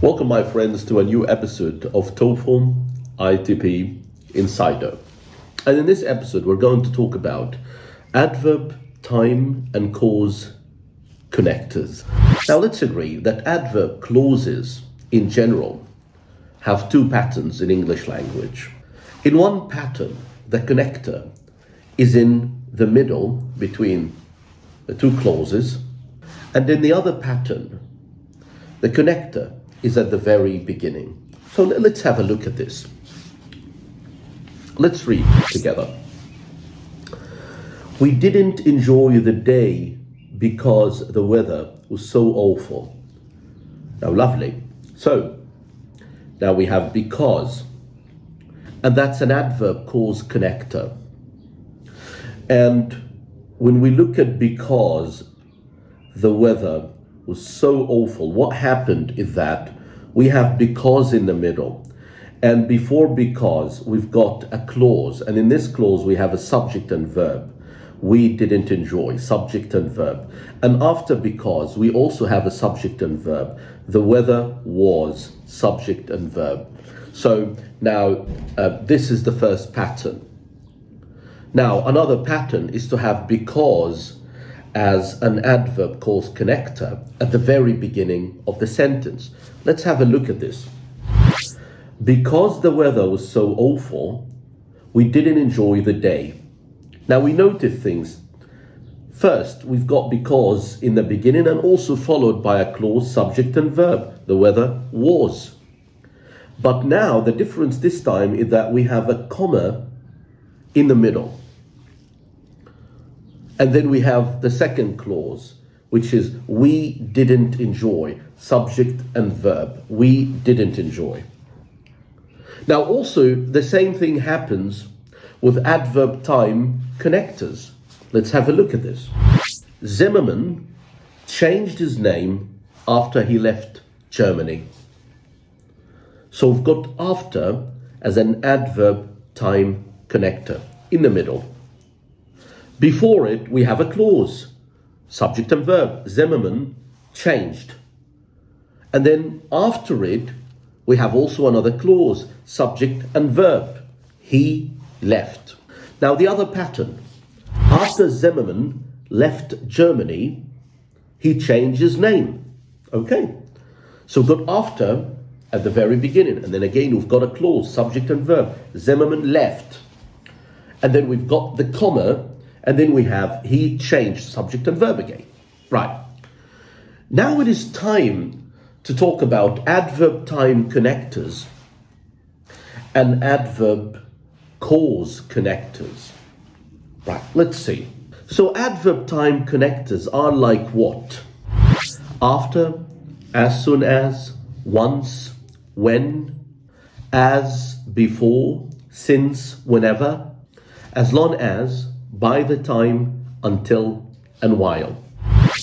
Welcome, my friends, to a new episode of TOEFL ITP Insider. And in this episode, we're going to talk about adverb, time, and cause connectors. Now, let's agree that adverb clauses in general have two patterns in English language. In one pattern, the connector is in the middle between the two clauses, and in the other pattern, the connector is at the very beginning. So let's have a look at this. Let's read together. We didn't enjoy the day because the weather was so awful. Now, lovely. So now we have because, and that's an adverb cause connector. And when we look at because the weather was so awful, what happened is that we have because in the middle, and before because we've got a clause, and in this clause we have a subject and verb. We didn't enjoy, subject and verb. And after because we also have a subject and verb. The weather was subject and verb. So now this is the first pattern. Now another pattern is to have because as an adverb cause connector at the very beginning of the sentence. Let's have a look at this. Because the weather was so awful, we didn't enjoy the day. Now we notice things. First, we've got because in the beginning and also followed by a clause, subject and verb. The weather was. But now the difference this time is that we have a comma in the middle. And then we have the second clause, which is we didn't enjoy, subject and verb. We didn't enjoy. Now also the same thing happens with adverb time connectors. Let's have a look at this. Zimmerman changed his name after he left Germany. So we've got after as an adverb time connector in the middle. Before it, we have a clause, subject and verb. Zimmerman changed. And then after it, we have also another clause, subject and verb. He left. Now the other pattern, after Zimmerman left Germany, he changed his name. Okay, so we've got after at the very beginning, and then again we've got a clause, subject and verb. Zimmerman left. And then we've got the comma, and then we have he changed, subject and verb again. Right. Now it is time to talk about adverb time connectors and adverb cause connectors. Right, let's see. So adverb time connectors are like what? After, as soon as, once, when, as, before, since, whenever, as long as, by the time, until, and while.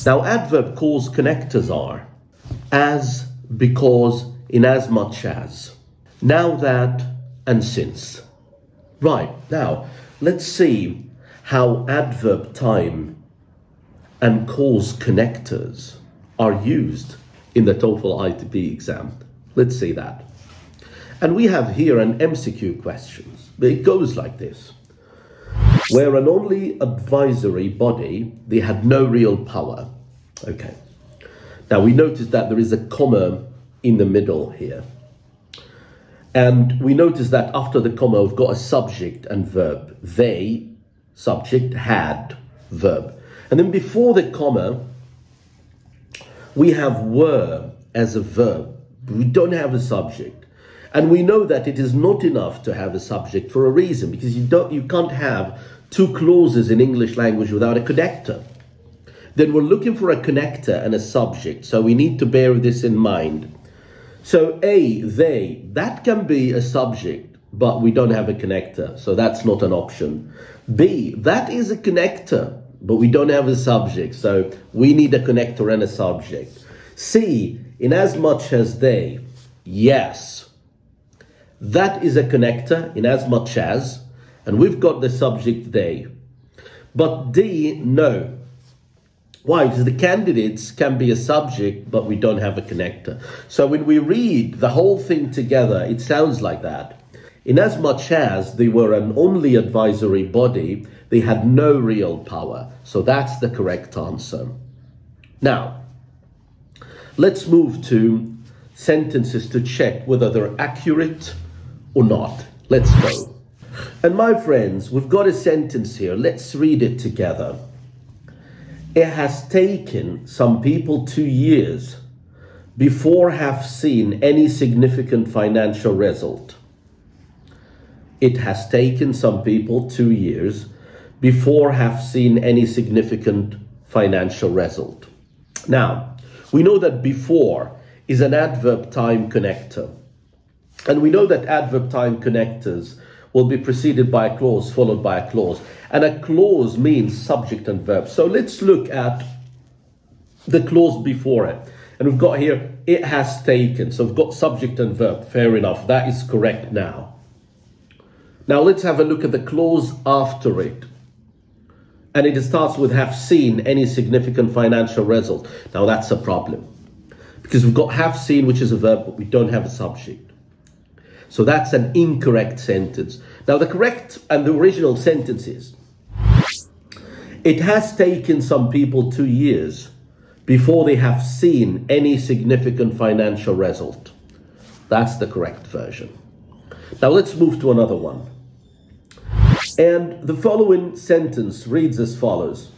Now adverb cause connectors are as, because, in as much as, now that, and since. Right, now let's see how adverb time and cause connectors are used in the TOEFL ITP exam. Let's see that. And we have here an MCQ questions. It goes like this. Where an only advisory body, they had no real power. Okay. Now we notice that there is a comma in the middle here. And we notice that after the comma, we've got a subject and verb. They, subject, had, verb. And then before the comma, we have were as a verb. We don't have a subject. And we know that it is not enough to have a subject for a reason, because you can't have two clauses in English language without a connector. Then we're looking for a connector and a subject, so we need to bear this in mind. So A, they, that can be a subject, but we don't have a connector, so that's not an option. B, that is a connector, but we don't have a subject, so we need a connector and a subject. C, in as much as they, yes. That is a connector, in as much as, and we've got the subject they. But D, no. Why? Because the candidates can be a subject, but we don't have a connector. So when we read the whole thing together, it sounds like that. Inasmuch as they were an only advisory body, they had no real power. So that's the correct answer. Now, let's move to sentences to check whether they're accurate or not. Let's go. And my friends, we've got a sentence here. Let's read it together. It has taken some people 2 years before have seen any significant financial result. It has taken some people 2 years before have seen any significant financial result. Now, we know that before is an adverb time connector. And we know that adverb time connectors will be preceded by a clause followed by a clause. And a clause means subject and verb. So let's look at the clause before it. And we've got here, it has taken. So we've got subject and verb. Fair enough. That is correct now. Now let's have a look at the clause after it. And it starts with have seen any significant financial result. Now that's a problem. Because we've got have seen, which is a verb, but we don't have a subject. So that's an incorrect sentence. Now the correct and the original sentence is, it has taken some people 2 years before they have seen any significant financial result. That's the correct version. Now let's move to another one. And the following sentence reads as follows.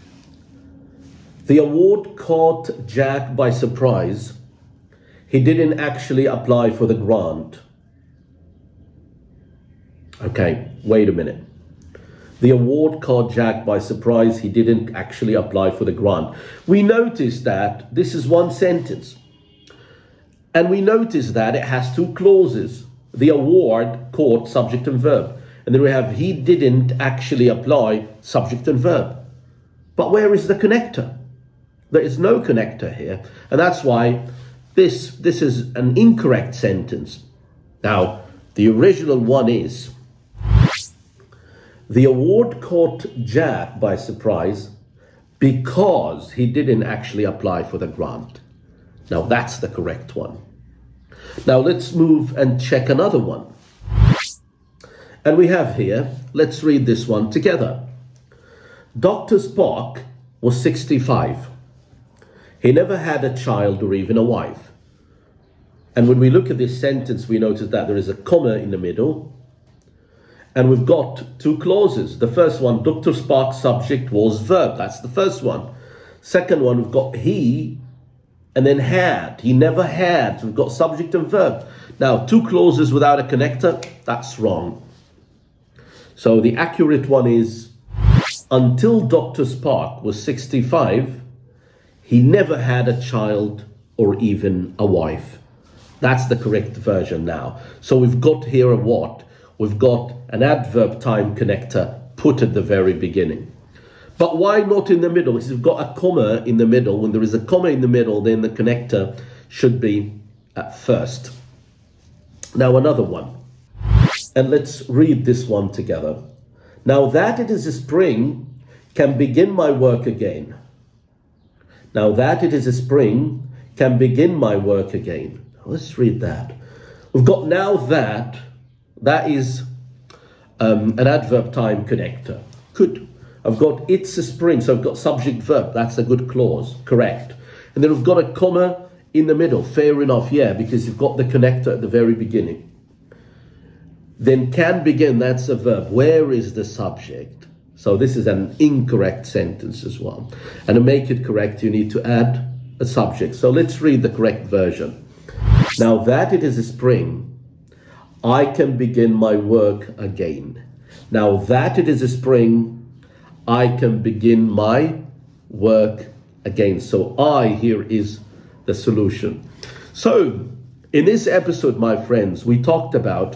The award caught Jack by surprise. He didn't actually apply for the grant. Okay, wait a minute. The award caught Jack by surprise. He didn't actually apply for the grant. We notice that this is one sentence. And we notice that it has two clauses. The award caught subject and verb. And then we have he didn't actually apply subject and verb. But where is the connector? There is no connector here. And that's why this is an incorrect sentence. Now, the original one is, the award caught Jack by surprise because he didn't actually apply for the grant. Now, that's the correct one. Now, let's move and check another one. And we have here, let's read this one together. Dr. Spock was 65. He never had a child or even a wife. And when we look at this sentence, we notice that there is a comma in the middle. And we've got two clauses. The first one, Dr. Spock's subject was verb. That's the first one. Second one, we've got he and then had. He never had. So we've got subject and verb. Now, two clauses without a connector, that's wrong. So the accurate one is, until Dr. Spock was 65, he never had a child or even a wife. That's the correct version now. So we've got here a what? We've got an adverb time connector put at the very beginning. But why not in the middle? Because we've got a comma in the middle. When there is a comma in the middle, then the connector should be at first. Now another one. And let's read this one together. Now that it is a spring, can begin my work again. Now that it is a spring, can begin my work again. Let's read that. We've got now that is an adverb time connector. Good. I've got it's a spring, so I've got subject verb. That's a good clause, correct. And then we've got a comma in the middle. Fair enough, yeah, because you've got the connector at the very beginning. Then can begin, that's a verb. Where is the subject? So this is an incorrect sentence as well. And to make it correct, you need to add a subject. So let's read the correct version. Now that it is a spring, I can begin my work again. Now that it is a spring, I can begin my work again. So I here is the solution. So in this episode, my friends, we talked about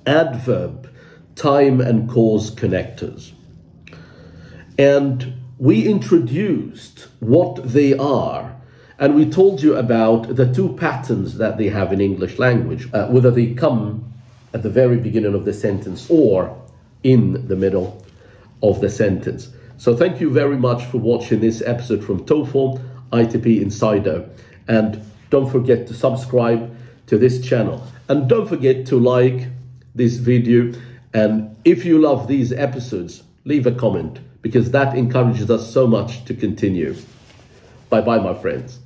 adverb, time and cause connectors. And we introduced what they are. And we told you about the two patterns that they have in English language, whether they come at the very beginning of the sentence or in the middle of the sentence. So thank you very much for watching this episode from Tofo ITP Insider. And don't forget to subscribe to this channel. And don't forget to like this video. And if you love these episodes, leave a comment, because that encourages us so much to continue. Bye-bye, my friends.